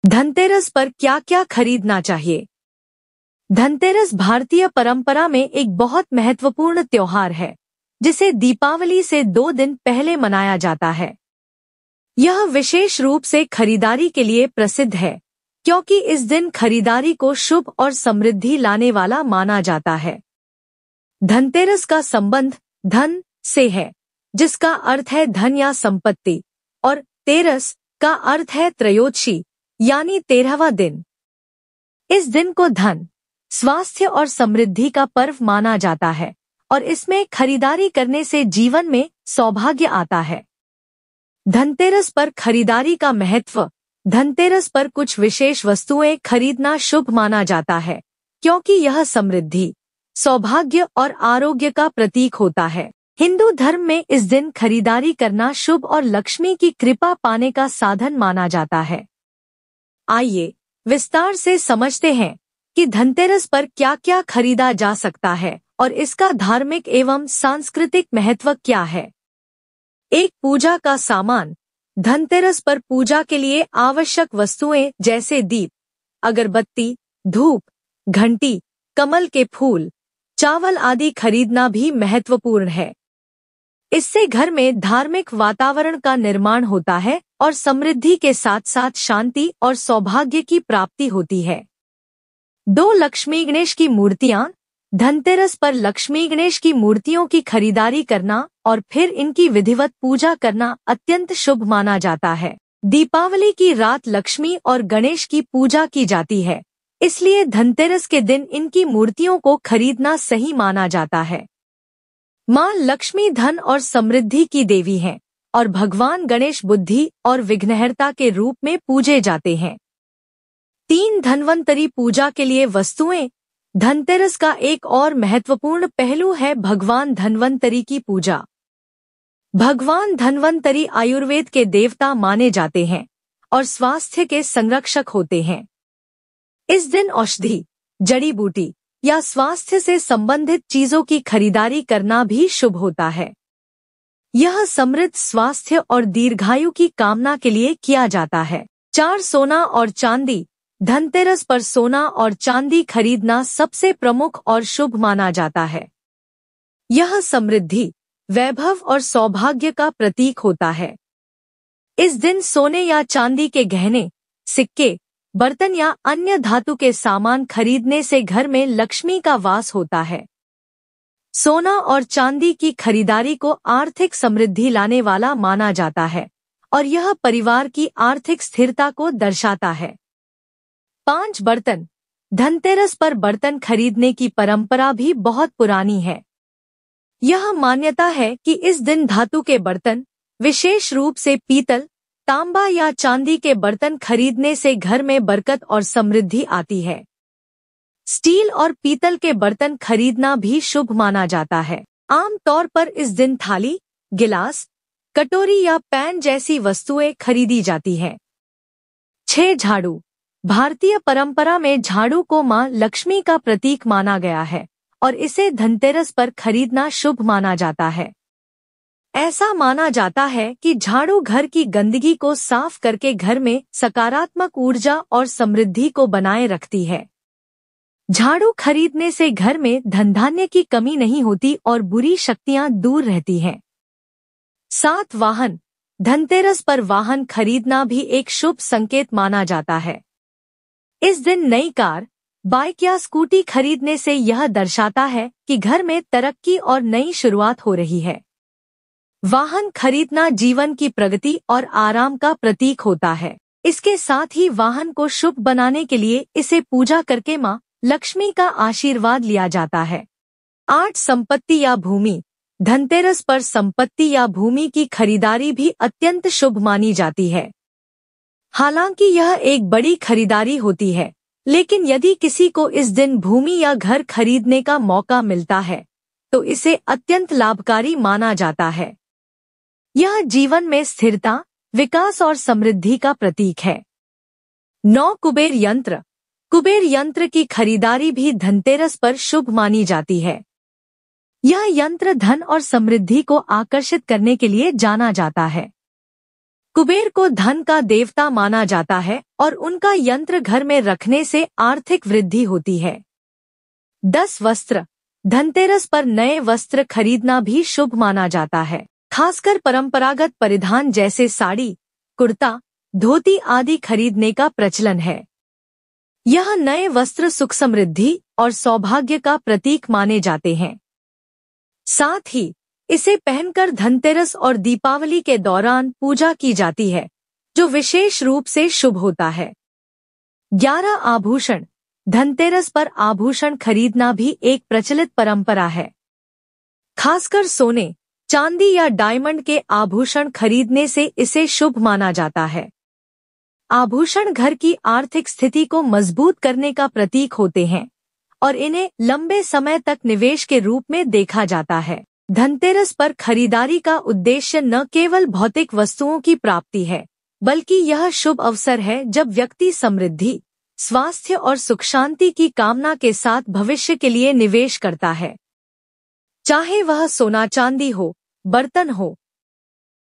धनतेरस पर क्या क्या खरीदना चाहिए? धनतेरस भारतीय परंपरा में एक बहुत महत्वपूर्ण त्योहार है, जिसे दीपावली से 2 दिन पहले मनाया जाता है। यह विशेष रूप से खरीदारी के लिए प्रसिद्ध है, क्योंकि इस दिन खरीदारी को शुभ और समृद्धि लाने वाला माना जाता है। धनतेरस का संबंध धन से है, जिसका अर्थ है धन या संपत्ति, और तेरस का अर्थ है त्रयोदशी यानी 13वां दिन। इस दिन को धन, स्वास्थ्य और समृद्धि का पर्व माना जाता है और इसमें खरीदारी करने से जीवन में सौभाग्य आता है। धनतेरस पर खरीदारी का महत्व। धनतेरस पर कुछ विशेष वस्तुएं खरीदना शुभ माना जाता है, क्योंकि यह समृद्धि, सौभाग्य और आरोग्य का प्रतीक होता है। हिंदू धर्म में इस दिन खरीदारी करना शुभ और लक्ष्मी की कृपा पाने का साधन माना जाता है। आइए विस्तार से समझते हैं कि धनतेरस पर क्या क्या खरीदा जा सकता है और इसका धार्मिक एवं सांस्कृतिक महत्व क्या है। एक, पूजा का सामान। धनतेरस पर पूजा के लिए आवश्यक वस्तुएं जैसे दीप, अगरबत्ती, धूप, घंटी, कमल के फूल, चावल आदि खरीदना भी महत्वपूर्ण है। इससे घर में धार्मिक वातावरण का निर्माण होता है और समृद्धि के साथ साथ शांति और सौभाग्य की प्राप्ति होती है। 2, लक्ष्मी गणेश की मूर्तियां। धनतेरस पर लक्ष्मी गणेश की मूर्तियों की खरीदारी करना और फिर इनकी विधिवत पूजा करना अत्यंत शुभ माना जाता है। दीपावली की रात लक्ष्मी और गणेश की पूजा की जाती है, इसलिए धनतेरस के दिन इनकी मूर्तियों को खरीदना सही माना जाता है। माँ लक्ष्मी धन और समृद्धि की देवी हैं और भगवान गणेश बुद्धि और विघ्नहर्ता के रूप में पूजे जाते हैं। 3, धन्वंतरी पूजा के लिए वस्तुएं। धनतेरस का एक और महत्वपूर्ण पहलू है भगवान धन्वंतरी की पूजा। भगवान धन्वंतरी आयुर्वेद के देवता माने जाते हैं और स्वास्थ्य के संरक्षक होते हैं। इस दिन औषधि, जड़ी बूटी या स्वास्थ्य से संबंधित चीजों की खरीदारी करना भी शुभ होता है। यह समृद्ध स्वास्थ्य और दीर्घायु की कामना के लिए किया जाता है। 4, सोना और चांदी। धनतेरस पर सोना और चांदी खरीदना सबसे प्रमुख और शुभ माना जाता है। यह समृद्धि, वैभव और सौभाग्य का प्रतीक होता है। इस दिन सोने या चांदी के गहने, सिक्के, बर्तन या अन्य धातु के सामान खरीदने से घर में लक्ष्मी का वास होता है। सोना और चांदी की खरीदारी को आर्थिक समृद्धि लाने वाला माना जाता है और यह परिवार की आर्थिक स्थिरता को दर्शाता है। 5, बर्तन। धनतेरस पर बर्तन खरीदने की परंपरा भी बहुत पुरानी है। यह मान्यता है कि इस दिन धातु के बर्तन, विशेष रूप से पीतल, तांबा या चांदी के बर्तन खरीदने से घर में बरकत और समृद्धि आती है। स्टील और पीतल के बर्तन खरीदना भी शुभ माना जाता है। आम तौर पर इस दिन थाली, गिलास, कटोरी या पैन जैसी वस्तुएं खरीदी जाती हैं। 6, झाड़ू। भारतीय परंपरा में झाड़ू को मां लक्ष्मी का प्रतीक माना गया है और इसे धनतेरस पर खरीदना शुभ माना जाता है। ऐसा माना जाता है कि झाड़ू घर की गंदगी को साफ करके घर में सकारात्मक ऊर्जा और समृद्धि को बनाए रखती है। झाड़ू खरीदने से घर में धन धान्य की कमी नहीं होती और बुरी शक्तियां दूर रहती हैं। 7, वाहन। धनतेरस पर वाहन खरीदना भी एक शुभ संकेत माना जाता है। इस दिन नई कार, बाइक या स्कूटी खरीदने से यह दर्शाता है कि घर में तरक्की और नई शुरुआत हो रही है। वाहन खरीदना जीवन की प्रगति और आराम का प्रतीक होता है। इसके साथ ही वाहन को शुभ बनाने के लिए इसे पूजा करके मां लक्ष्मी का आशीर्वाद लिया जाता है। 8, संपत्ति या भूमि। धनतेरस पर संपत्ति या भूमि की खरीदारी भी अत्यंत शुभ मानी जाती है। हालांकि यह एक बड़ी खरीदारी होती है, लेकिन यदि किसी को इस दिन भूमि या घर खरीदने का मौका मिलता है, तो इसे अत्यंत लाभकारी माना जाता है। यह जीवन में स्थिरता, विकास और समृद्धि का प्रतीक है। 9, कुबेर यंत्र। कुबेर यंत्र की खरीदारी भी धनतेरस पर शुभ मानी जाती है। यह यंत्र धन और समृद्धि को आकर्षित करने के लिए जाना जाता है। कुबेर को धन का देवता माना जाता है और उनका यंत्र घर में रखने से आर्थिक वृद्धि होती है। 10 वस्त्र। धनतेरस पर नए वस्त्र खरीदना भी शुभ माना जाता है। खासकर परंपरागत परिधान जैसे साड़ी, कुर्ता, धोती आदि खरीदने का प्रचलन है। यह नए वस्त्र सुख समृद्धि और सौभाग्य का प्रतीक माने जाते हैं। साथ ही इसे पहनकर धनतेरस और दीपावली के दौरान पूजा की जाती है, जो विशेष रूप से शुभ होता है। 11 आभूषण। धनतेरस पर आभूषण खरीदना भी एक प्रचलित परंपरा है। खासकर सोने, चांदी या डायमंड के आभूषण खरीदने से इसे शुभ माना जाता है। आभूषण घर की आर्थिक स्थिति को मजबूत करने का प्रतीक होते हैं और इन्हें लंबे समय तक निवेश के रूप में देखा जाता है। धनतेरस पर खरीदारी का उद्देश्य न केवल भौतिक वस्तुओं की प्राप्ति है, बल्कि यह शुभ अवसर है जब व्यक्ति समृद्धि, स्वास्थ्य और सुख शांति की कामना के साथ भविष्य के लिए निवेश करता है। चाहे वह सोना चांदी हो, बर्तन हो